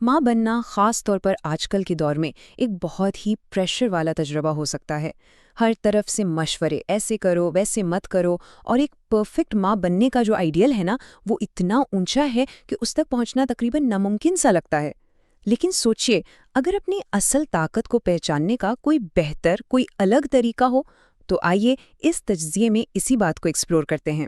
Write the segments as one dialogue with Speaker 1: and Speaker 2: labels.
Speaker 1: ماں بننا خاص طور پر آج کل کے دور میں ایک بہت ہی پریشر والا تجربہ ہو سکتا ہے۔ ہر طرف سے مشورے، ایسے کرو ویسے مت کرو، اور ایک پرفیکٹ ماں بننے کا جو آئیڈیل ہے نا، وہ اتنا اونچا ہے کہ اس تک پہنچنا تقریباً ناممکن سا لگتا ہے۔ لیکن سوچئے، اگر اپنی اصل طاقت کو پہچاننے کا کوئی بہتر، کوئی الگ طریقہ ہو، تو آئیے اس تجزیے میں اسی بات کو ایکسپلور کرتے ہیں۔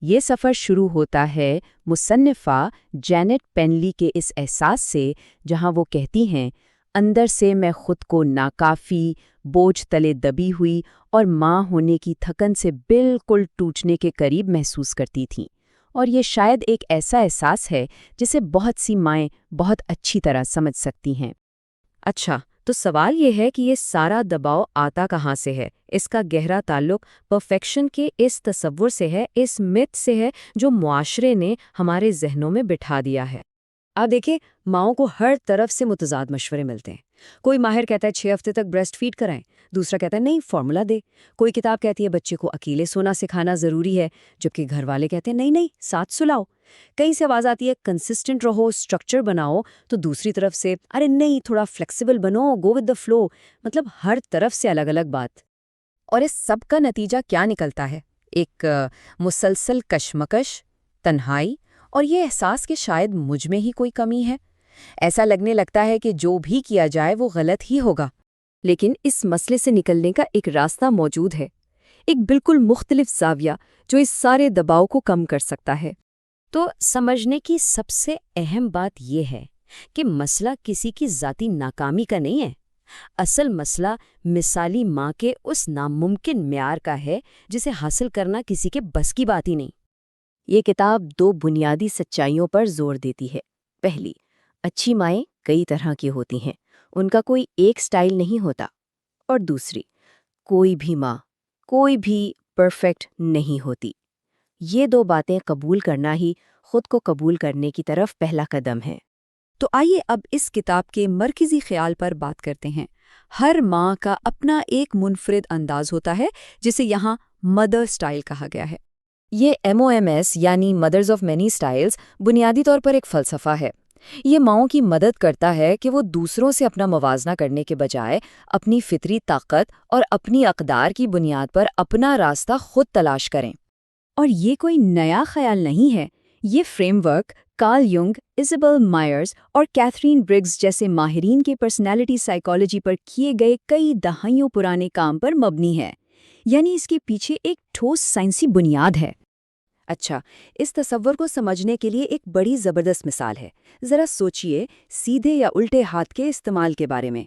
Speaker 2: یہ سفر شروع ہوتا ہے مصنفہ جینٹ پینلی کے اس احساس سے، جہاں وہ کہتی ہیں، اندر سے میں خود کو ناکافی، بوجھ تلے دبی ہوئی اور ماں ہونے کی تھکن سے بالکل ٹوٹنے کے قریب محسوس کرتی تھیں۔ اور یہ شاید ایک ایسا احساس ہے جسے بہت سی مائیں بہت اچھی طرح سمجھ سکتی ہیں۔ اچھا، تو سوال یہ ہے کہ یہ سارا دباؤ آتا کہاں سے ہے؟ اس کا گہرا تعلق پرفیکشن کے اس تصور سے ہے، اس مت سے ہے جو معاشرے نے ہمارے ذہنوں میں بٹھا دیا ہے۔ آپ دیکھیں، ماؤں کو ہر طرف سے متضاد مشورے ملتے ہیں۔ کوئی ماہر کہتا ہے 6 ہفتے تک بریسٹ فیڈ کرائیں، دوسرا کہتا ہے نہیں، فارمولا دے۔ کوئی کتاب کہتی ہے بچے کو اکیلے سونا سکھانا ضروری ہے، جبکہ گھر والے کہتے ہیں نہیں، ساتھ سلاؤ۔ کہیں سے آواز آتی ہے کنسسٹنٹ رہو، اسٹرکچر بناؤ، تو دوسری طرف سے ارے نہیں، تھوڑا فلیکسیبل بنو، گو ود دا فلو۔ مطلب ہر طرف سے الگ الگ بات۔
Speaker 1: اور اس سب کا نتیجہ کیا نکلتا ہے؟ ایک مسلسل کشمکش، تنہائی، اور یہ احساس کہ شاید مجھ میں ہی کوئی کمی ہے۔ ایسا لگنے لگتا ہے کہ جو بھی کیا جائے وہ غلط ہی ہوگا۔
Speaker 2: لیکن اس مسئلے سے نکلنے کا ایک راستہ موجود ہے، ایک بالکل مختلف زاویہ جو اس سارے دباؤ کو کم کر سکتا ہے۔ تو سمجھنے کی سب سے اہم بات یہ ہے کہ مسئلہ کسی کی ذاتی ناکامی کا نہیں ہے۔ اصل مسئلہ مثالی ماں کے اس ناممکن معیار کا ہے جسے حاصل کرنا کسی کے بس کی بات ہی نہیں۔ یہ کتاب 2 بنیادی سچائیوں پر زور دیتی ہے۔ پہلی، اچھی مائیں کئی طرح کی ہوتی ہیں، ان کا کوئی ایک سٹائل نہیں ہوتا۔ اور دوسری، کوئی بھی ماں، کوئی بھی پرفیکٹ نہیں ہوتی۔ یہ 2 باتیں قبول کرنا ہی خود کو قبول کرنے کی طرف پہلا قدم ہے۔
Speaker 1: تو آئیے اب اس کتاب کے مرکزی خیال پر بات کرتے ہیں۔ ہر ماں کا اپنا ایک منفرد انداز ہوتا ہے، جسے یہاں مدر سٹائل کہا گیا ہے۔
Speaker 2: یہ MOMS یعنی مدرز آف مینی سٹائلز بنیادی طور پر ایک فلسفہ ہے۔ یہ ماؤں کی مدد کرتا ہے کہ وہ دوسروں سے اپنا موازنہ کرنے کے بجائے اپنی فطری طاقت اور اپنی اقدار کی بنیاد پر اپنا راستہ خود تلاش کریں۔
Speaker 1: اور یہ کوئی نیا خیال نہیں ہے، یہ framework Carl Jung, Isabel Myers اور کیتھرین برگز جیسے ماہرین کے پرسنالٹی سائیکالوجی پر کیے گئے کئی دہائیوں پرانے کام پر مبنی ہے، یعنی اس کے پیچھے ایک ٹھوس سائنسی بنیاد ہے۔
Speaker 2: اچھا، اس تصور کو سمجھنے کے لیے ایک بڑی زبردست مثال ہے۔ ذرا سوچئے سیدھے یا الٹے ہاتھ کے استعمال کے بارے میں۔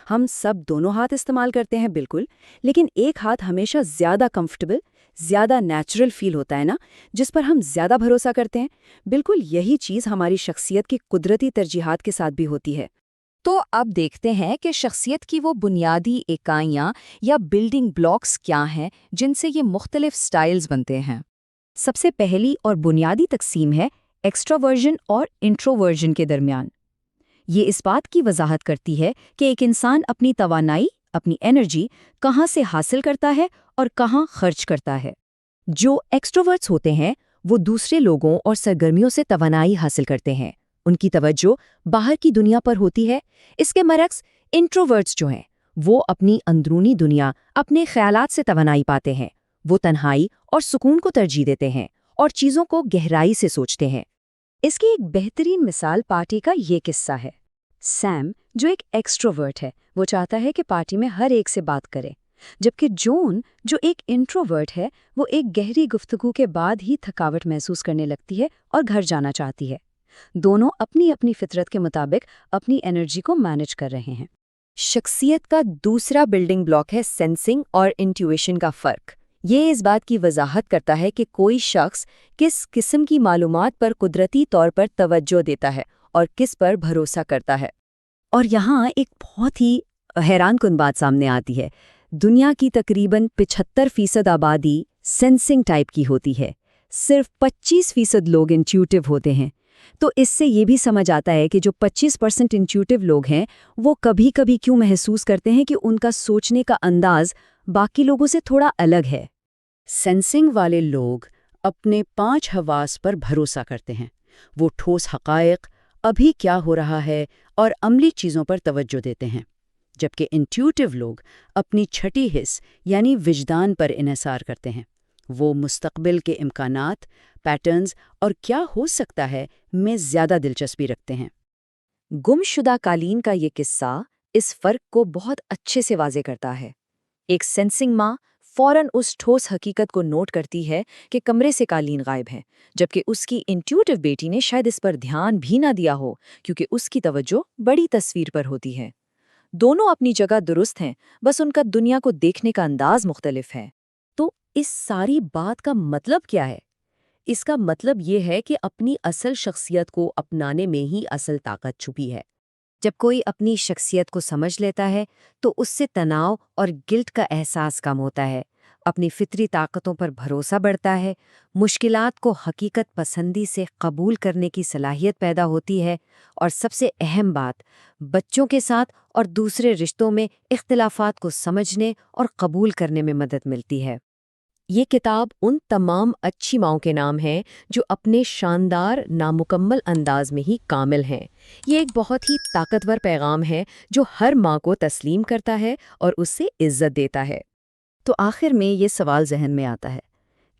Speaker 2: ہم سب دونوں ہاتھ استعمال کرتے ہیں بالکل، لیکن ایک ہاتھ ہمیشہ زیادہ کمفرٹیبل، زیادہ نیچرل فیل ہوتا ہے نا، جس پر ہم زیادہ بھروسہ کرتے ہیں۔ بالکل یہی چیز ہماری شخصیت کی قدرتی ترجیحات کے ساتھ بھی ہوتی ہے۔
Speaker 1: تو اب دیکھتے ہیں کہ شخصیت کی وہ بنیادی اکائیاں یا بلڈنگ بلاکس کیا ہیں جن سے یہ مختلف سٹائلز بنتے ہیں۔
Speaker 2: سب سے پہلی اور بنیادی تقسیم ہے ایکسٹراورژن اور انٹروورژن کے درمیان۔ یہ اس بات کی وضاحت کرتی ہے کہ ایک انسان اپنی توانائی، اپنی انرجی کہاں سے حاصل کرتا ہے اور کہاں خرچ کرتا ہے۔ جو ایکسٹروورٹس ہوتے ہیں وہ دوسرے لوگوں اور سرگرمیوں سے توانائی حاصل کرتے ہیں، ان کی توجہ باہر کی دنیا پر ہوتی ہے۔ اس کے برعکس انٹروورٹس جو ہیں وہ اپنی اندرونی دنیا، اپنے خیالات سے توانائی پاتے ہیں۔ وہ تنہائی اور سکون کو ترجیح دیتے ہیں اور چیزوں کو گہرائی سے سوچتے ہیں۔ اس کی ایک بہترین مثال پارٹی کا یہ قصہ ہے۔ سیم، جو ایک ایکسٹروورٹ ہے، وہ چاہتا ہے کہ پارٹی میں ہر ایک سے بات کرے، جبکہ جون، جو ایک انٹروورٹ ہے، وہ ایک گہری گفتگو کے بعد ہی تھکاوٹ محسوس کرنے لگتی ہے اور گھر جانا چاہتی ہے۔ دونوں اپنی اپنی فطرت کے مطابق اپنی انرجی کو مینج کر رہے ہیں۔ شخصیت کا دوسرا بلڈنگ بلاک ہے سینسنگ اور انٹیویشن کا فرق۔ یہ اس بات کی وضاحت کرتا ہے کہ کوئی شخص کس قسم کی معلومات پر قدرتی طور پر توجہ دیتا ہے اور کس پر بھروسہ کرتا ہے۔ اور یہاں ایک بہت ہی حیران کن بات سامنے آتی ہے۔ دنیا کی تقریباً 75% آبادی سینسنگ ٹائپ کی ہوتی ہے، صرف 25% لوگ انٹیوٹیو ہوتے ہیں۔ تو اس سے یہ بھی سمجھ آتا ہے کہ جو 25% انٹیوٹیو لوگ ہیں وہ کبھی کبھی کیوں محسوس کرتے ہیں کہ ان کا سوچنے کا انداز باقی لوگوں سے تھوڑا الگ ہے۔
Speaker 1: سینسنگ والے لوگ اپنے 5 حواس پر بھروسہ کرتے ہیں۔ وہ ٹھوس حقائق،
Speaker 2: ابھی کیا ہو رہا ہے اور عملی چیزوں پر توجہ دیتے ہیں، جبکہ انٹیوٹیو لوگ اپنی چھٹی حس یعنی وجدان پر انحصار کرتے ہیں۔ وہ مستقبل کے امکانات، پیٹرنز اور کیا ہو سکتا ہے میں زیادہ دلچسپی رکھتے ہیں۔ گمشدہ قالین کا یہ قصہ اس فرق کو بہت اچھے سے واضح کرتا ہے۔ ایک سینسنگ ماں فوراً اس ٹھوس حقیقت کو نوٹ کرتی ہے کہ کمرے سے قالین غائب ہے، جبکہ اس کی انٹیوٹیو بیٹی نے شاید اس پر دھیان بھی نہ دیا ہو کیونکہ اس کی توجہ بڑی تصویر پر ہوتی ہے۔ دونوں اپنی جگہ درست ہیں، بس ان کا دنیا کو دیکھنے کا انداز مختلف ہے۔ تو اس ساری بات کا مطلب کیا ہے؟ اس کا مطلب یہ ہے کہ اپنی اصل شخصیت کو اپنانے میں ہی اصل طاقت چھپی ہے۔ جب کوئی اپنی شخصیت کو سمجھ لیتا ہے تو اس سے تناؤ اور گلٹ کا احساس کم ہوتا ہے، اپنی فطری طاقتوں پر بھروسہ بڑھتا ہے، مشکلات کو حقیقت پسندی سے قبول کرنے کی صلاحیت پیدا ہوتی ہے، اور سب سے اہم بات، بچوں کے ساتھ اور دوسرے رشتوں میں اختلافات کو سمجھنے اور قبول کرنے میں مدد ملتی ہے۔ یہ کتاب ان تمام اچھی ماؤں کے نام ہے جو اپنے شاندار نامکمل انداز میں ہی کامل ہیں۔ یہ ایک بہت ہی طاقتور پیغام ہے جو ہر ماں کو تسلیم کرتا ہے اور اس سے عزت دیتا ہے۔ تو آخر میں یہ سوال ذہن میں آتا ہے،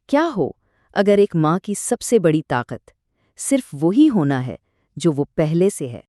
Speaker 2: کیا ہو اگر ایک ماں کی سب سے بڑی طاقت صرف وہی ہونا ہے جو وہ پہلے سے ہے؟